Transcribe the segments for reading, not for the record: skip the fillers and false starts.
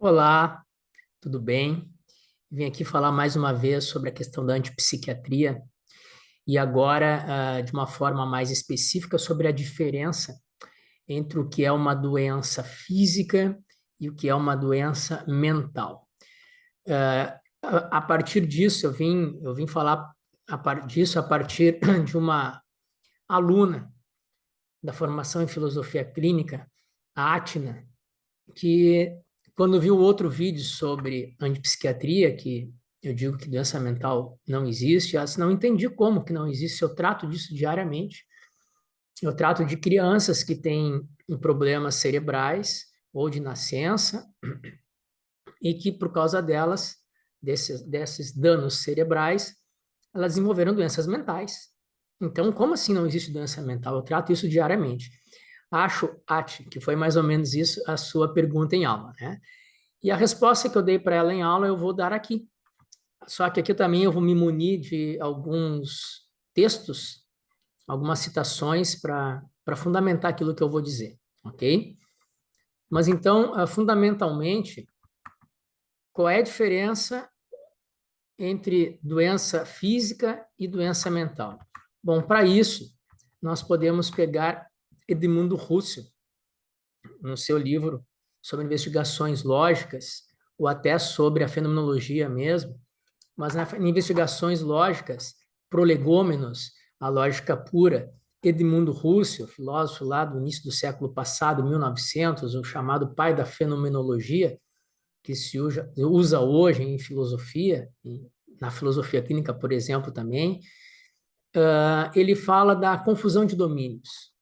Olá, tudo bem? Vim aqui falar mais uma vez sobre a questão da antipsiquiatria e agora, de uma forma mais específica, sobre a diferença entre o que é uma doença física e o que é uma doença mental. A partir disso, eu vim falar disso a partir de uma aluna da formação em filosofia clínica, a Atna, que quando viu outro vídeo sobre antipsiquiatria, que eu digo que doença mental não existe, ela disse, não entendi como que não existe, eu trato disso diariamente. Eu trato de crianças que têm problemas cerebrais ou de nascença e que por causa delas, desses danos cerebrais, elas desenvolveram doenças mentais. Então, como assim não existe doença mental? Eu trato isso diariamente. Acho, Ati, que foi mais ou menos isso a sua pergunta em aula, né? E a resposta que eu dei para ela em aula eu vou dar aqui. Só que aqui também eu vou me munir de alguns textos, algumas citações para fundamentar aquilo que eu vou dizer, ok? Mas então, fundamentalmente, qual é a diferença entre doença física e doença mental? Bom, para isso, nós podemos pegar Edmundo Husserl, no seu livro sobre investigações lógicas, ou até sobre a fenomenologia mesmo, mas em investigações lógicas, prolegômenos, a lógica pura, Edmundo Husserl, filósofo lá do início do século passado, 1900, o chamado pai da fenomenologia, que se usa hoje em filosofia, na filosofia clínica, por exemplo, também, ele fala da confusão de domínios.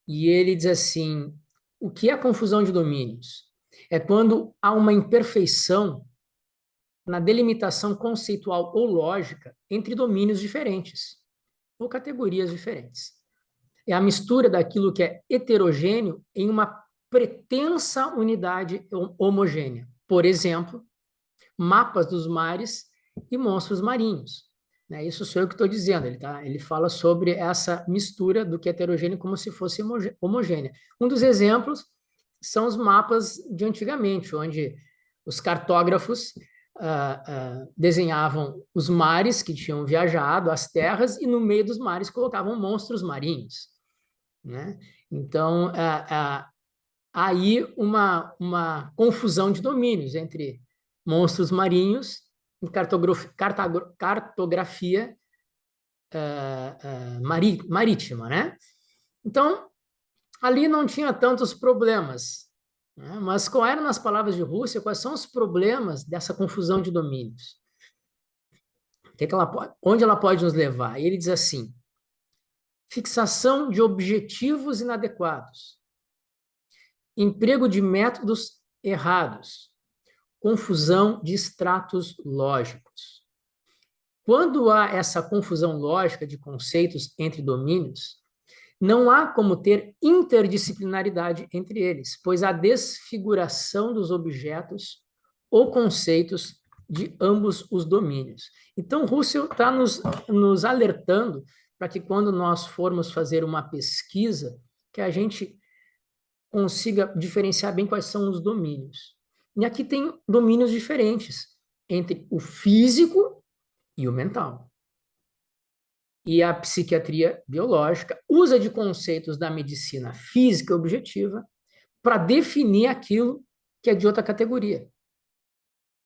E ele diz assim: o que é confusão de domínios? É quando há uma imperfeição na delimitação conceitual ou lógica entre domínios diferentes ou categorias diferentes. É a mistura daquilo que é heterogêneo em uma pretensa unidade homogênea. Por exemplo, mapas dos mares e monstros marinhos. Né? Isso sou eu que estou dizendo. Ele fala sobre essa mistura do que é heterogêneo como se fosse homogênea. Um dos exemplos são os mapas de antigamente, onde os cartógrafos desenhavam os mares que tinham viajado, as terras, e no meio dos mares colocavam monstros marinhos. Né? Então, aí uma confusão de domínios entre monstros marinhos e cartografia marítima, né? Então, ali não tinha tantos problemas, né? Mas qual eram, nas palavras de Rússia, quais são os problemas dessa confusão de domínios? Onde ela pode nos levar? E ele diz assim: fixação de objetivos inadequados, emprego de métodos errados, confusão de extratos lógicos. Quando há essa confusão lógica de conceitos entre domínios, não há como ter interdisciplinaridade entre eles, pois há desfiguração dos objetos ou conceitos de ambos os domínios. Então, Russell está nos alertando para que quando nós formos fazer uma pesquisa, que a gente consiga diferenciar bem quais são os domínios. E aqui tem domínios diferentes entre o físico e o mental. E a psiquiatria biológica usa de conceitos da medicina física objetiva para definir aquilo que é de outra categoria,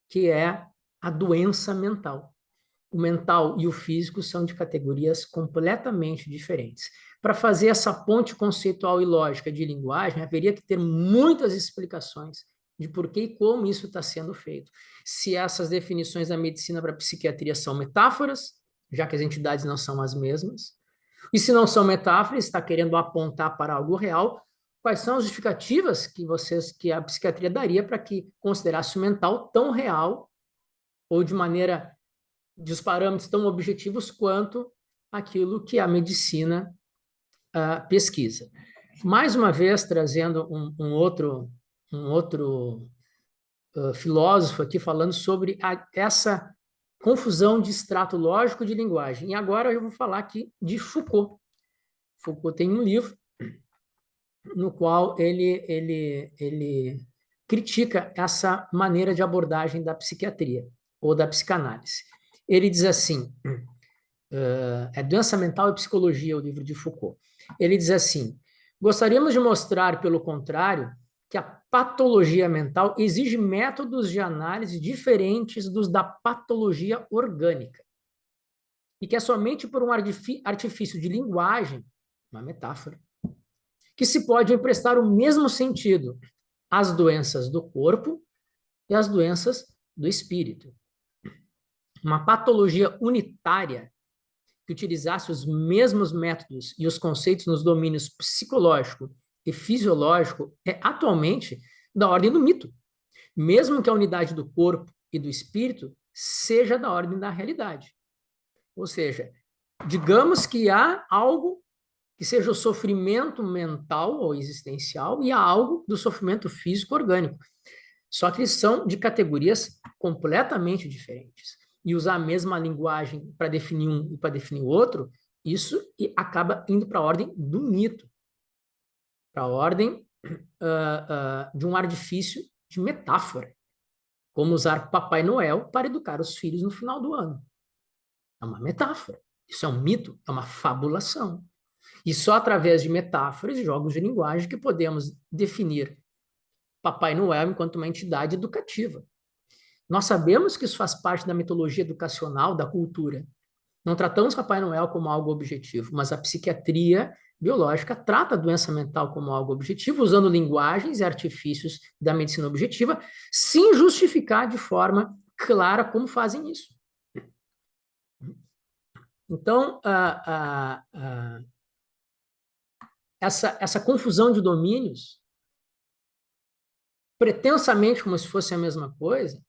que é a doença mental. O mental e o físico são de categorias completamente diferentes. Para fazer essa ponte conceitual e lógica de linguagem, haveria que ter muitas explicações de por que e como isso está sendo feito. Se essas definições da medicina para a psiquiatria são metáforas, já que as entidades não são as mesmas, e se não são metáforas, está querendo apontar para algo real, quais são as justificativas que a psiquiatria daria para que considerasse o mental tão real ou de maneira de os parâmetros tão objetivos quanto aquilo que a medicina pesquisa. Mais uma vez, trazendo um outro filósofo aqui falando sobre essa confusão de extrato lógico de linguagem. E agora eu vou falar aqui de Foucault. Foucault tem um livro no qual ele critica essa maneira de abordagem da psiquiatria ou da psicanálise. Ele diz assim, é Doença Mental e Psicologia, o livro de Foucault. Ele diz assim, gostaríamos de mostrar, pelo contrário, que a patologia mental exige métodos de análise diferentes dos da patologia orgânica. E que é somente por um artifício de linguagem, uma metáfora, que se pode emprestar o mesmo sentido às doenças do corpo e às doenças do espírito. Uma patologia unitária que utilizasse os mesmos métodos e os conceitos nos domínios psicológico e fisiológico é atualmente da ordem do mito, mesmo que a unidade do corpo e do espírito seja da ordem da realidade. Ou seja, digamos que há algo que seja o sofrimento mental ou existencial e há algo do sofrimento físico orgânico. Só que eles são de categorias completamente diferentes. E usar a mesma linguagem para definir um e para definir o outro, isso acaba indo para a ordem do mito, para a ordem de um artifício de metáfora, como usar Papai Noel para educar os filhos no final do ano. É uma metáfora, isso é um mito, é uma fabulação. E só através de metáforas e jogos de linguagem que podemos definir Papai Noel enquanto uma entidade educativa. Nós sabemos que isso faz parte da mitologia educacional, da cultura. Não tratamos Papai Noel como algo objetivo, mas a psiquiatria biológica trata a doença mental como algo objetivo, usando linguagens e artifícios da medicina objetiva, sem justificar de forma clara como fazem isso. Então, essa confusão de domínios, pretensamente como se fosse a mesma coisa,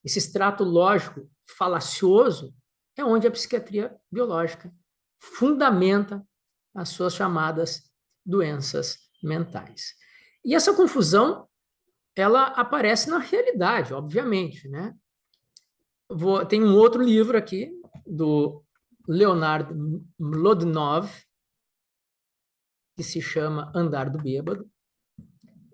esse extrato lógico falacioso, é onde a psiquiatria biológica fundamenta as suas chamadas doenças mentais. E essa confusão, ela aparece na realidade, obviamente, né? Tem um outro livro aqui, do Leonard Mlodinow, que se chama Andar do Bêbado,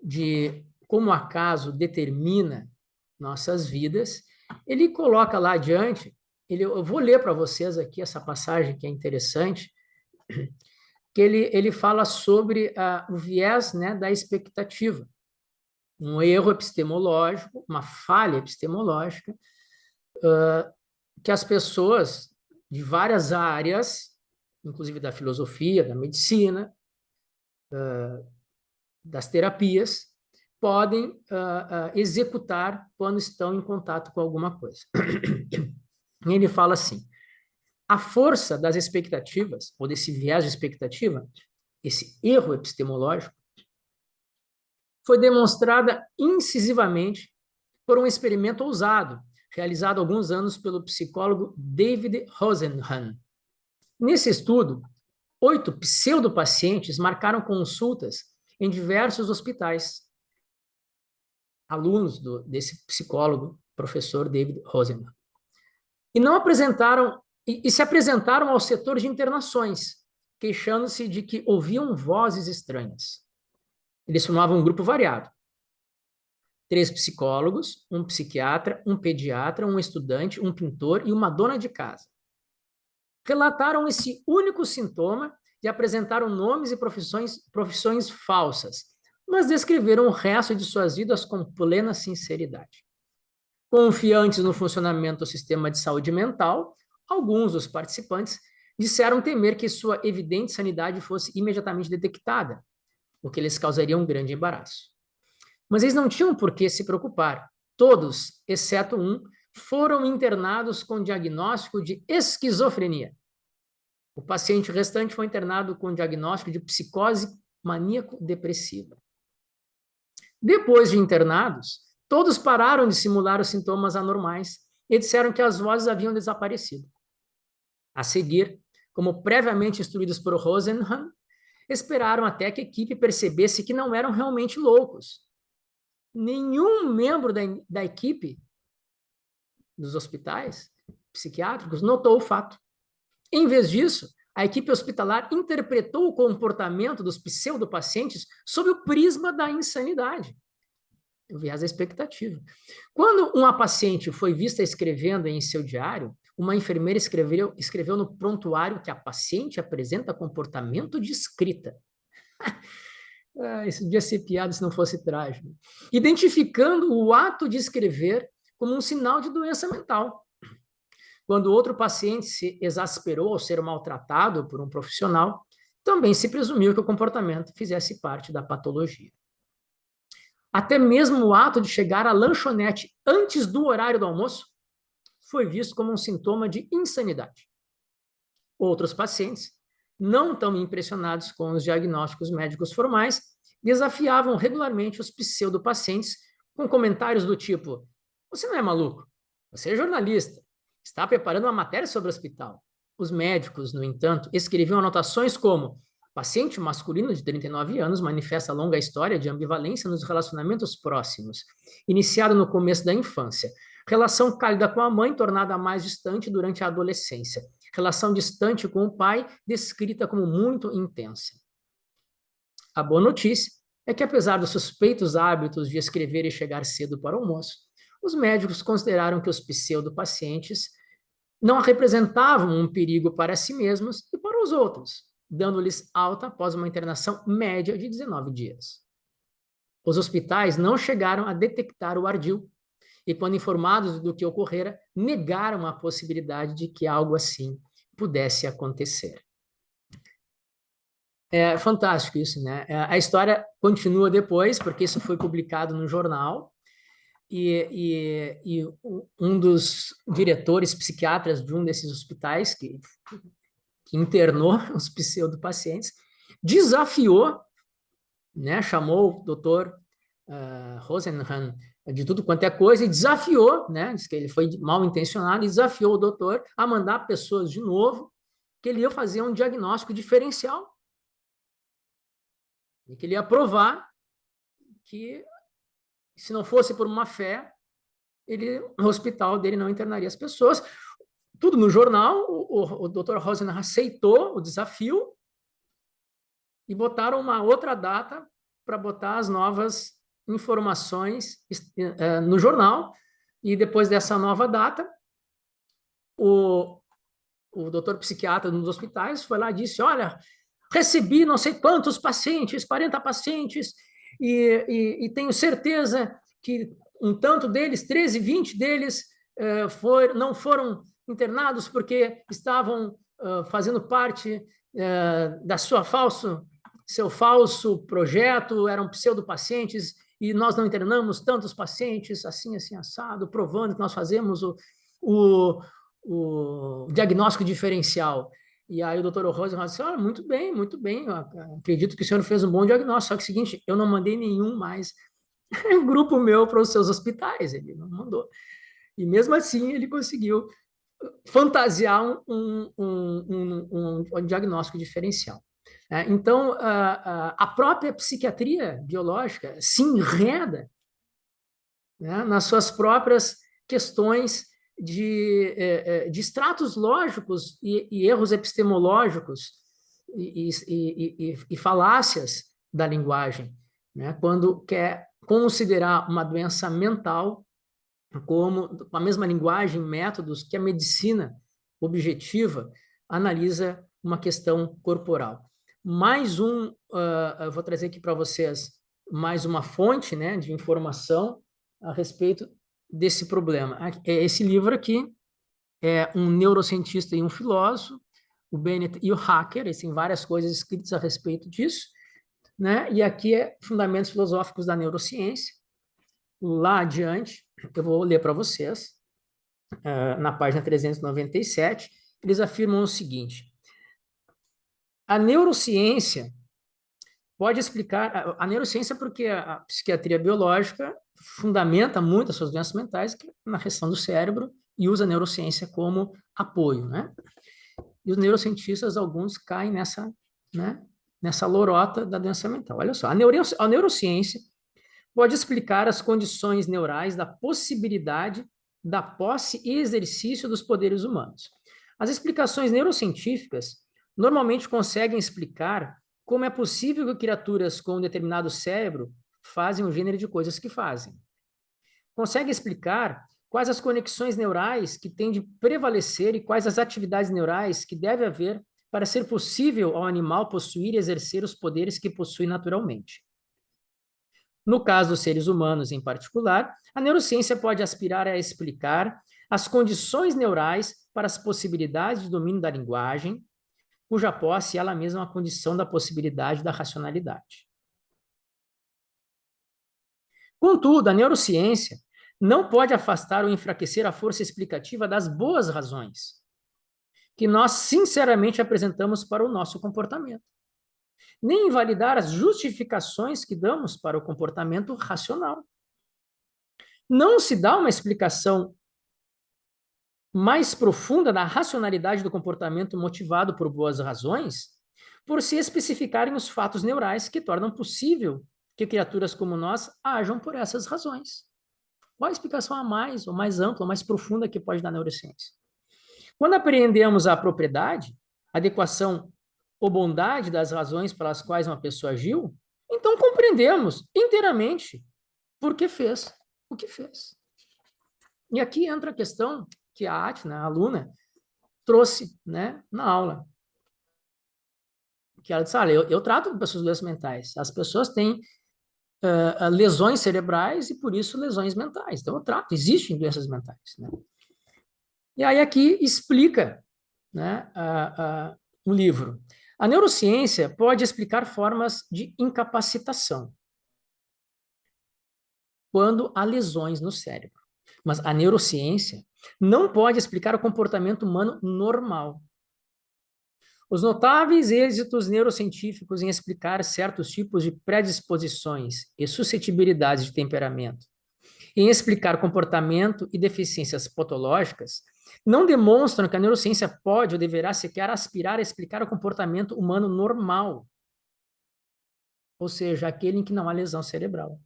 de como o acaso determina nossas vidas. Ele coloca lá adiante, eu vou ler para vocês aqui essa passagem que é interessante, que ele fala sobre o viés, né, da expectativa, um erro epistemológico, uma falha epistemológica, que as pessoas de várias áreas, inclusive da filosofia, da medicina, das terapias, podem executar quando estão em contato com alguma coisa. E ele fala assim, a força das expectativas, ou desse viés de expectativa, esse erro epistemológico, foi demonstrada incisivamente por um experimento ousado, realizado há alguns anos pelo psicólogo David Rosenhan. Nesse estudo, 8 pseudopacientes marcaram consultas em diversos hospitais, alunos desse psicólogo, professor David Rosenhan, e se apresentaram ao setor de internações, queixando-se de que ouviam vozes estranhas. Eles formavam um grupo variado. 3 psicólogos, um psiquiatra, um pediatra, um estudante, um pintor e uma dona de casa. Relataram esse único sintoma e apresentaram nomes e profissões falsas, mas descreveram o resto de suas vidas com plena sinceridade. Confiantes no funcionamento do sistema de saúde mental, alguns dos participantes disseram temer que sua evidente sanidade fosse imediatamente detectada, o que lhes causaria um grande embaraço. Mas eles não tinham por que se preocupar. Todos, exceto um, foram internados com diagnóstico de esquizofrenia. O paciente restante foi internado com diagnóstico de psicose maníaco-depressiva. Depois de internados, todos pararam de simular os sintomas anormais e disseram que as vozes haviam desaparecido. A seguir, como previamente instruídos por Rosenhan, esperaram até que a equipe percebesse que não eram realmente loucos. Nenhum membro da equipe dos hospitais psiquiátricos notou o fato. Em vez disso, a equipe hospitalar interpretou o comportamento dos pseudopacientes sob o prisma da insanidade. o viés da expectativa. Quando uma paciente foi vista escrevendo em seu diário, uma enfermeira escreveu no prontuário que a paciente apresenta comportamento de escrita. Isso devia ser piada se não fosse trágico. Identificando o ato de escrever como um sinal de doença mental. Quando outro paciente se exasperou ao ser maltratado por um profissional, também se presumiu que o comportamento fizesse parte da patologia. Até mesmo o ato de chegar à lanchonete antes do horário do almoço foi visto como um sintoma de insanidade. Outros pacientes, não tão impressionados com os diagnósticos médicos formais, desafiavam regularmente os pseudopacientes com comentários do tipo: você não é maluco, você é jornalista, está preparando uma matéria sobre o hospital. Os médicos, no entanto, escreviam anotações como: paciente masculino de 39 anos manifesta longa história de ambivalência nos relacionamentos próximos, iniciado no começo da infância. Relação cálida com a mãe, tornada mais distante durante a adolescência. Relação distante com o pai, descrita como muito intensa. A boa notícia é que, apesar dos suspeitos hábitos de escrever e chegar cedo para o almoço, os médicos consideraram que os pseudopacientes não representavam um perigo para si mesmos e para os outros, dando-lhes alta após uma internação média de 19 dias. Os hospitais não chegaram a detectar o ardil e, quando informados do que ocorrera, negaram a possibilidade de que algo assim pudesse acontecer. É fantástico isso, né? A história continua depois, porque isso foi publicado no jornal, e um dos diretores psiquiatras de um desses hospitais, que internou os pseudopacientes, desafiou, né, chamou o doutor Rosenhan de tudo quanto é coisa e desafiou, né, disse que ele foi mal intencionado e desafiou o doutor a mandar pessoas de novo, que ele ia fazer um diagnóstico diferencial e que ele ia provar que, se não fosse por uma fé, o hospital dele não internaria as pessoas. Tudo no jornal, o Dr. Rosenhan aceitou o desafio e botaram uma outra data para botar as novas informações no jornal. E depois dessa nova data, o doutor psiquiatra dos hospitais foi lá e disse: olha, recebi não sei quantos pacientes, 40 pacientes, e tenho certeza que um tanto deles, 13, 20 deles, não foram internados porque estavam fazendo parte da seu falso projeto, eram pseudopacientes, e nós não internamos tantos pacientes, assim, assado, provando que nós fazemos o diagnóstico diferencial. E aí o doutor Rosenhan disse: olha, muito bem, eu acredito que o senhor fez um bom diagnóstico, só que é o seguinte, eu não mandei nenhum mais grupo meu para os seus hospitais, ele não mandou. E mesmo assim ele conseguiu fantasiar um diagnóstico diferencial. Então, a própria psiquiatria biológica se enreda, né, nas suas próprias questões de extratos lógicos e erros epistemológicos e falácias da linguagem, né, quando quer considerar uma doença mental como a mesma linguagem, métodos que a medicina objetiva analisa uma questão corporal. Eu vou trazer aqui para vocês mais uma fonte, né, de informação a respeito desse problema. Esse livro aqui é um neurocientista e um filósofo, o Bennett e o Hacker, eles têm várias coisas escritas a respeito disso, né? E aqui é Fundamentos Filosóficos da Neurociência. Lá adiante, eu vou ler para vocês, na página 397, eles afirmam o seguinte: a neurociência pode explicar, a neurociência porque a psiquiatria biológica fundamenta muito as suas doenças mentais na questão do cérebro e usa a neurociência como apoio, né? E os neurocientistas, alguns, caem nessa lorota da doença mental. Olha só, a neurociência pode explicar as condições neurais da possibilidade da posse e exercício dos poderes humanos. As explicações neurocientíficas normalmente conseguem explicar como é possível que criaturas com um determinado cérebro fazem o gênero de coisas que fazem. Consegue explicar quais as conexões neurais que têm de prevalecer e quais as atividades neurais que deve haver para ser possível ao animal possuir e exercer os poderes que possui naturalmente. No caso dos seres humanos em particular, a neurociência pode aspirar a explicar as condições neurais para as possibilidades de domínio da linguagem, cuja posse é ela mesma uma condição da possibilidade da racionalidade. Contudo, a neurociência não pode afastar ou enfraquecer a força explicativa das boas razões que nós sinceramente apresentamos para o nosso comportamento, nem invalidar as justificações que damos para o comportamento racional. Não se dá uma explicação mais profunda da racionalidade do comportamento motivado por boas razões, por se especificarem os fatos neurais que tornam possível que criaturas como nós ajam por essas razões. Qual a explicação a mais, ou mais ampla, ou mais profunda que pode dar a neurociência? Quando apreendemos a propriedade, adequação ou bondade das razões pelas quais uma pessoa agiu, então compreendemos inteiramente por que fez o que fez. E aqui entra a questão que a Atna, a aluna, trouxe, né, na aula. Que ela disse, olha, eu trato com pessoas com doenças mentais. As pessoas têm lesões cerebrais e, por isso, lesões mentais. Então, eu trato, existem doenças mentais. Né? E aí aqui explica, né, um livro. A neurociência pode explicar formas de incapacitação quando há lesões no cérebro. Mas a neurociência não pode explicar o comportamento humano normal. Os notáveis êxitos neurocientíficos em explicar certos tipos de predisposições e suscetibilidades de temperamento, em explicar comportamento e deficiências patológicas, não demonstram que a neurociência pode ou deverá sequer aspirar a explicar o comportamento humano normal, ou seja, aquele em que não há lesão cerebral.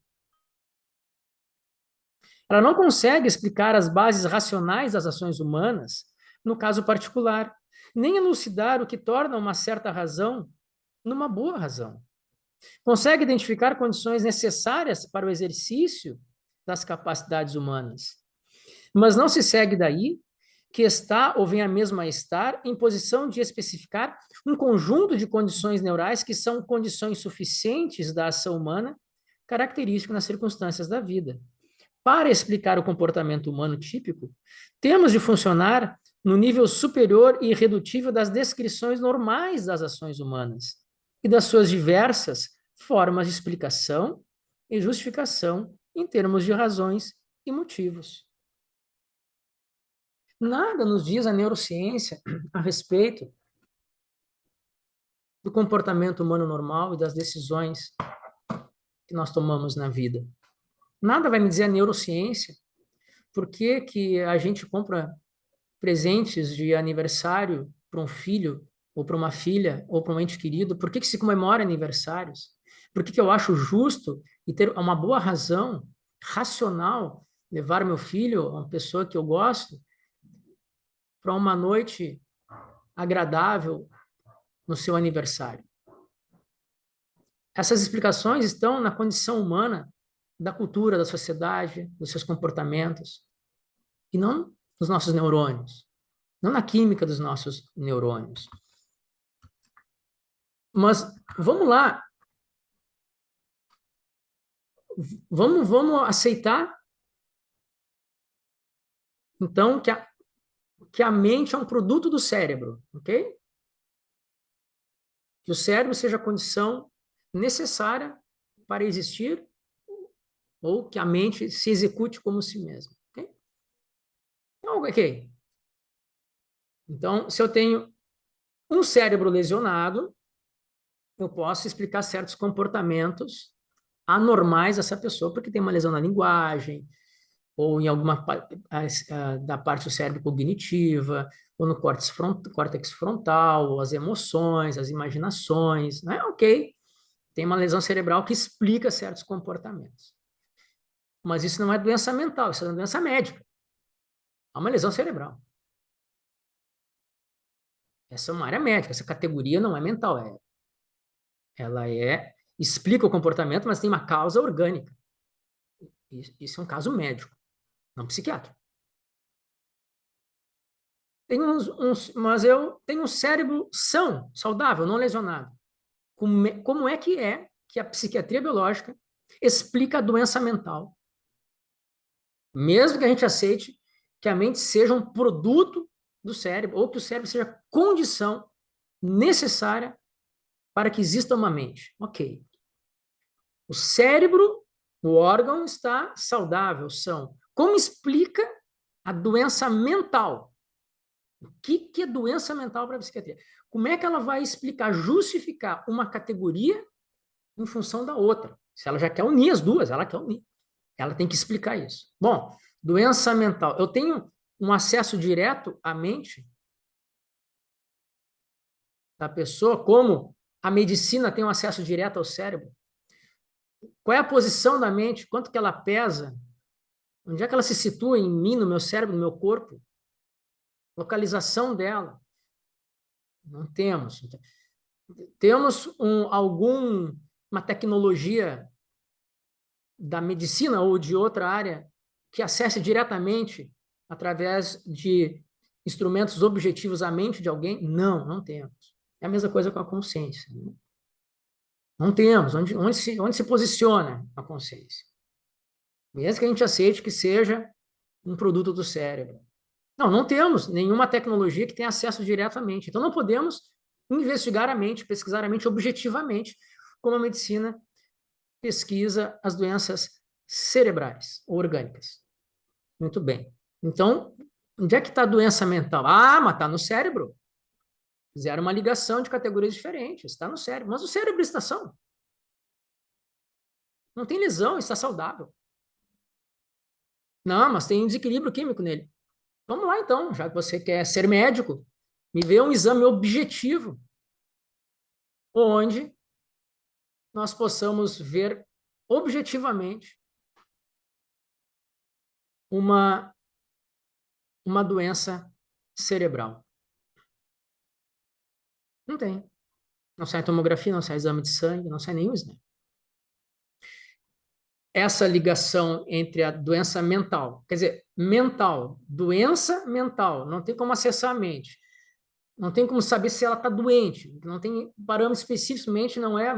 Ela não consegue explicar as bases racionais das ações humanas, no caso particular, nem elucidar o que torna uma certa razão numa boa razão. Consegue identificar condições necessárias para o exercício das capacidades humanas, mas não se segue daí que está ou venha mesmo a estar em posição de especificar um conjunto de condições neurais que são condições suficientes da ação humana, característico nas circunstâncias da vida. Para explicar o comportamento humano típico, temos de funcionar no nível superior e irredutível das descrições normais das ações humanas e das suas diversas formas de explicação e justificação em termos de razões e motivos. Nada nos diz a neurociência a respeito do comportamento humano normal e das decisões que nós tomamos na vida. Nada vai me dizer a neurociência por que que a gente compra presentes de aniversário para um filho, ou para uma filha, ou para um ente querido, por que que se comemora aniversários? Por que que eu acho justo e ter uma boa razão racional levar meu filho, uma pessoa que eu gosto, para uma noite agradável no seu aniversário? Essas explicações estão na condição humana da cultura, da sociedade, dos seus comportamentos, e não nos nossos neurônios, não na química dos nossos neurônios. Mas vamos lá, vamos aceitar, então, que a mente é um produto do cérebro, ok? Que o cérebro seja a condição necessária para existir, ou que a mente se execute como si mesma, ok? Então, ok. Então, se eu tenho um cérebro lesionado, eu posso explicar certos comportamentos anormais dessa pessoa, porque tem uma lesão na linguagem, ou em alguma da parte do cérebro cognitiva, ou no córtex frontal, ou as emoções, as imaginações, né? Ok, tem uma lesão cerebral que explica certos comportamentos. Mas isso não é doença mental, isso é uma doença médica. É uma lesão cerebral. Essa é uma área médica, essa categoria não é mental, ela é explica o comportamento, mas tem uma causa orgânica. Isso é um caso médico, não psiquiátrico. Mas eu tenho um cérebro são, saudável, não lesionado. Como é que a psiquiatria biológica explica a doença mental? Mesmo que a gente aceite que a mente seja um produto do cérebro, ou que o cérebro seja condição necessária para que exista uma mente. Ok. O cérebro, o órgão, está saudável, são. Como explica a doença mental? O que é doença mental para a psiquiatria? Como é que ela vai explicar, justificar uma categoria em função da outra? Se ela já quer unir as duas, ela quer unir. Ela tem que explicar isso. Bom, doença mental. Eu tenho um acesso direto à mente da pessoa, como a medicina tem um acesso direto ao cérebro. Qual é a posição da mente? Quanto que ela pesa? Onde é que ela se situa em mim, no meu cérebro, no meu corpo? Localização dela? Não temos. Temos uma tecnologia da medicina ou de outra área que acesse diretamente através de instrumentos objetivos à mente de alguém? Não, não temos. É a mesma coisa com a consciência. Não temos. Onde se posiciona a consciência? Mesmo que a gente aceite que seja um produto do cérebro. Não temos nenhuma tecnologia que tenha acesso diretamente. Então, não podemos investigar a mente, pesquisar a mente objetivamente, como a medicina pesquisa as doenças cerebrais ou orgânicas. Muito bem. Então, onde é que está a doença mental? Ah, mas está no cérebro. Fizeram uma ligação de categorias diferentes. Está no cérebro. Mas o cérebro está são. Não tem lesão, está saudável. Não, mas tem um desequilíbrio químico nele. Vamos lá, então, já que você quer ser médico, me vê um exame objetivo, onde nós possamos ver objetivamente uma doença cerebral. Não tem. Não sai tomografia, não sai exame de sangue, não sai nenhum exame. Essa ligação entre a doença mental, quer dizer, mental, doença mental, não tem como acessar a mente. Não tem como saber se ela está doente. Não tem parâmetro especificamente, não é a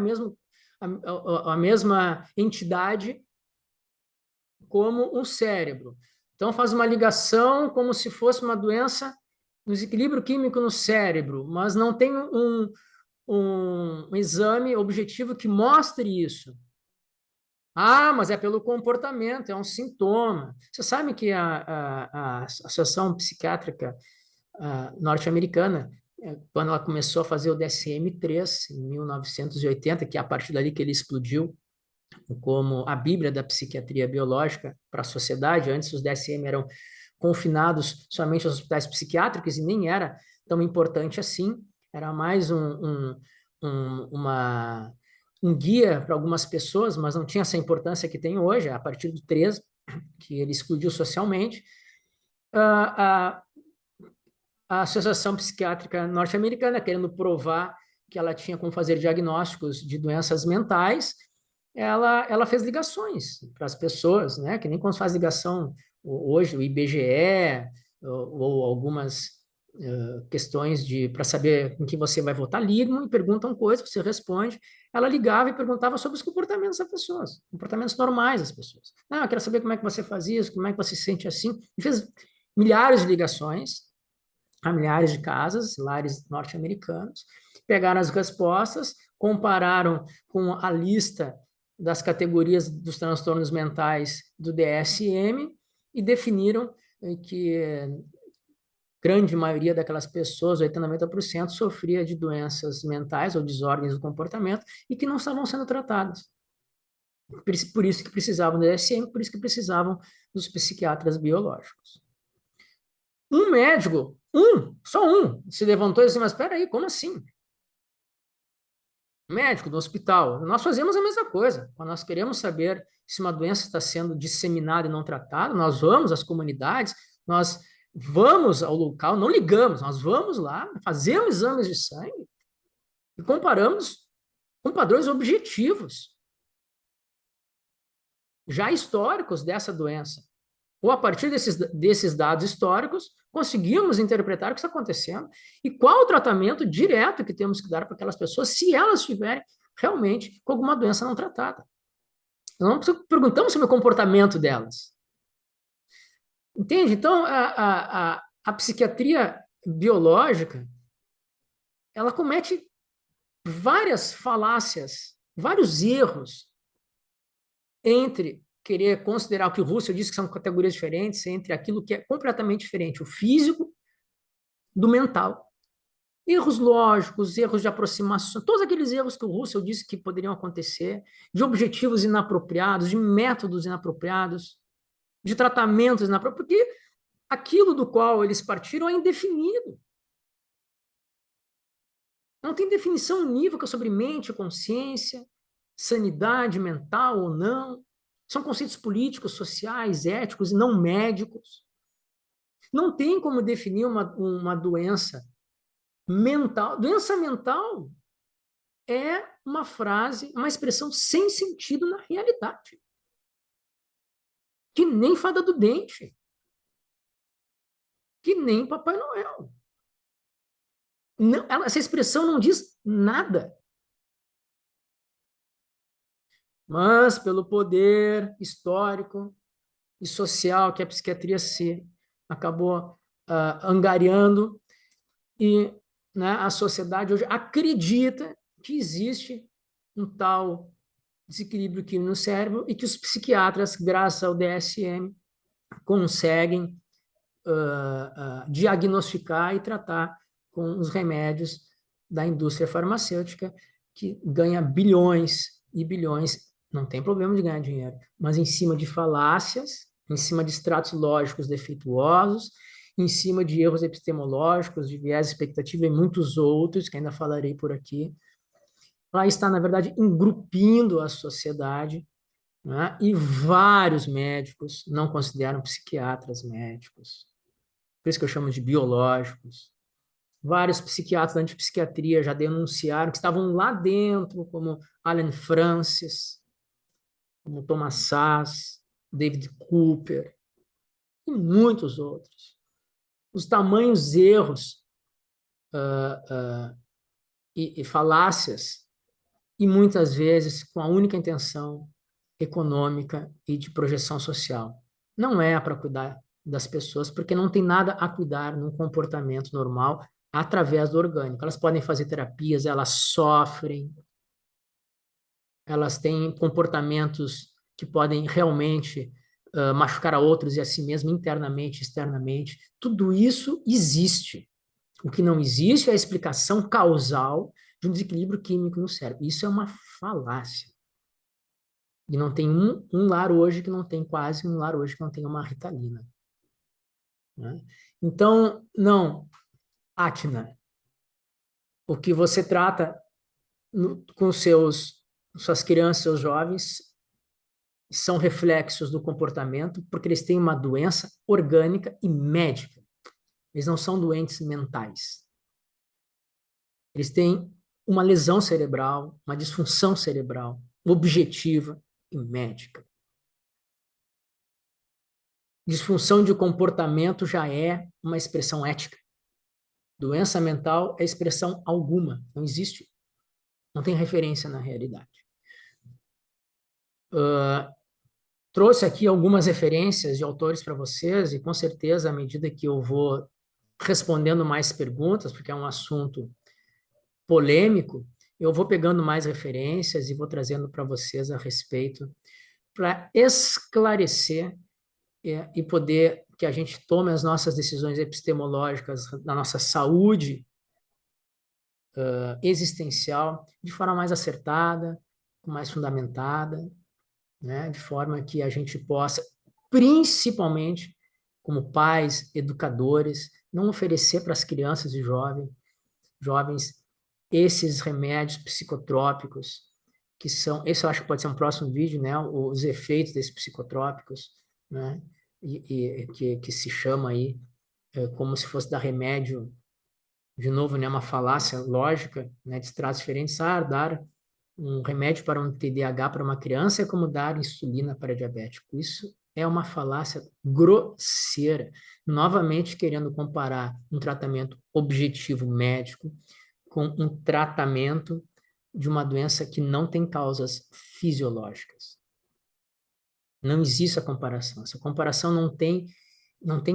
mesma entidade como um cérebro. Então, faz uma ligação como se fosse uma doença, um desequilíbrio químico no cérebro, mas não tem um exame objetivo que mostre isso. Ah, mas é pelo comportamento, é um sintoma. Você sabe que a Associação Psiquiátrica norte-americana, quando ela começou a fazer o DSM-3, em 1980, que é a partir dali que ele explodiu como a Bíblia da psiquiatria biológica para a sociedade. Antes os DSM eram confinados somente aos hospitais psiquiátricos e nem era tão importante assim, era mais um guia para algumas pessoas, mas não tinha essa importância que tem hoje, a partir do 3, que ele explodiu socialmente. A Associação Psiquiátrica Norte-Americana, querendo provar que ela tinha como fazer diagnósticos de doenças mentais, ela fez ligações para as pessoas, né? Que nem quando faz ligação hoje, o IBGE, ou algumas questões para saber em que você vai votar, ligam e perguntam coisas, você responde. Ela ligava e perguntava sobre os comportamentos das pessoas, comportamentos normais das pessoas. Não, eu quero saber como é que você faz isso, como é que você se sente assim. E fez milhares de ligações a milhares de casas, lares norte-americanos, pegaram as respostas, compararam com a lista das categorias dos transtornos mentais do DSM e definiram que grande maioria daquelas pessoas, 80, 90%, sofria de doenças mentais ou desordens do comportamento e que não estavam sendo tratadas. Por isso que precisavam do DSM, por isso que precisavam dos psiquiatras biológicos. Um médico, só um, se levantou e disse, mas espera aí, como assim? Médico do hospital, nós fazemos a mesma coisa. Quando nós queremos saber se uma doença está sendo disseminada e não tratada, nós vamos às comunidades, nós vamos ao local, não ligamos, nós vamos lá, fazemos exames de sangue e comparamos com padrões objetivos, já históricos dessa doença. Ou a partir desses dados históricos, conseguimos interpretar o que está acontecendo e qual o tratamento direto que temos que dar para aquelas pessoas se elas estiverem realmente com alguma doença não tratada. Não perguntamos sobre o comportamento delas. Entende? Então, a psiquiatria biológica, ela comete várias falácias, vários erros entre querer considerar o que o Russell disse que são categorias diferentes, entre aquilo que é completamente diferente, o físico do mental. Erros lógicos, erros de aproximação, todos aqueles erros que o Russell disse que poderiam acontecer, de objetivos inapropriados, de métodos inapropriados, de tratamentos inapropriados, porque aquilo do qual eles partiram é indefinido. Não tem definição unívoca sobre mente, consciência, sanidade mental ou não. São conceitos políticos, sociais, éticos e não médicos. Não tem como definir uma doença mental. Doença mental é uma frase, uma expressão sem sentido na realidade. Que nem fada do dente. Que nem Papai Noel. Não, essa expressão não diz nada. Mas, pelo poder histórico e social que a psiquiatria se acabou angariando, e né, a sociedade hoje acredita que existe um tal desequilíbrio químico no cérebro e que os psiquiatras, graças ao DSM, conseguem diagnosticar e tratar com os remédios da indústria farmacêutica, que ganha bilhões e bilhões, não tem problema de ganhar dinheiro, mas em cima de falácias, em cima de extratos lógicos defeituosos, em cima de erros epistemológicos, de viés expectativa e muitos outros, que ainda falarei por aqui. Lá está, na verdade, engrupindo a sociedade, né? E vários médicos não consideram psiquiatras médicos. Por isso que eu chamo de biológicos. Vários psiquiatras da antipsiquiatria já denunciaram que estavam lá dentro, como Alan Francis, como Thomas Szasz, David Cooper, e muitos outros. Os tamanhos erros e falácias, e muitas vezes com a única intenção econômica e de projeção social. Não é para cuidar das pessoas, porque não tem nada a cuidar num comportamento normal através do orgânico. Elas podem fazer terapias, elas sofrem, elas têm comportamentos que podem realmente machucar a outros e a si mesmo internamente, externamente. Tudo isso existe. O que não existe é a explicação causal de um desequilíbrio químico no cérebro. Isso é uma falácia. E não tem um lar hoje que não tem, quase um lar hoje que não tem uma Ritalina. Né? Então, não, Atna, o que você trata com suas crianças, seus jovens, são reflexos do comportamento, porque eles têm uma doença orgânica e médica. Eles não são doentes mentais. Eles têm uma lesão cerebral, uma disfunção cerebral, objetiva e médica. Disfunção de comportamento já é uma expressão ética. Doença mental é expressão alguma, não existe. Não tem referência na realidade. Trouxe aqui algumas referências de autores para vocês, e com certeza, à medida que eu vou respondendo mais perguntas, porque é um assunto polêmico, eu vou pegando mais referências e vou trazendo para vocês a respeito, para esclarecer e poder que a gente tome as nossas decisões epistemológicas da nossa saúde existencial de forma mais acertada, mais fundamentada, né? De forma que a gente possa, principalmente como pais, educadores, não oferecer para as crianças e jovens esses remédios psicotrópicos, que são, esse eu acho que pode ser um próximo vídeo, né? Os efeitos desses psicotrópicos, né? Que se chama aí como se fosse dar remédio, de novo, né? Uma falácia lógica, né? De estratos diferentes, dar um remédio para um TDAH para uma criança é como dar insulina para diabético. Isso é uma falácia grosseira, novamente querendo comparar um tratamento objetivo médico com um tratamento de uma doença que não tem causas fisiológicas. Não existe a comparação. Essa comparação não tem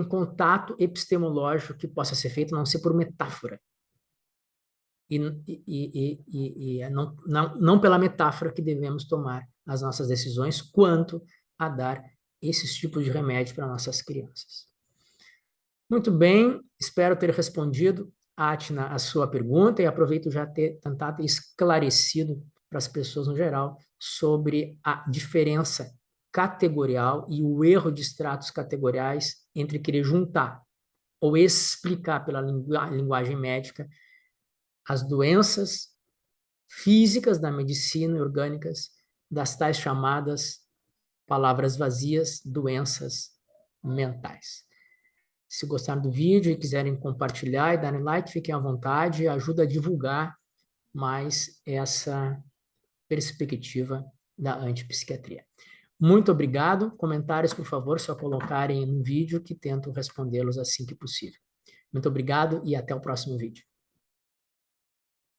contato epistemológico que possa ser feito, a não ser por metáfora. E é não pela metáfora que devemos tomar as nossas decisões quanto a dar esses tipos de remédio para nossas crianças. Muito bem, espero ter respondido, Atna, a sua pergunta e aproveito já ter tentado esclarecido para as pessoas no geral sobre a diferença categorial e o erro de estratos categoriais entre querer juntar ou explicar pela linguagem médica as doenças físicas da medicina e orgânicas das tais chamadas palavras vazias, doenças mentais. Se gostaram do vídeo e quiserem compartilhar e darem like, fiquem à vontade, ajuda a divulgar mais essa perspectiva da antipsiquiatria. Muito obrigado. Comentários, por favor, só colocarem no vídeo que tento respondê-los assim que possível. Muito obrigado e até o próximo vídeo.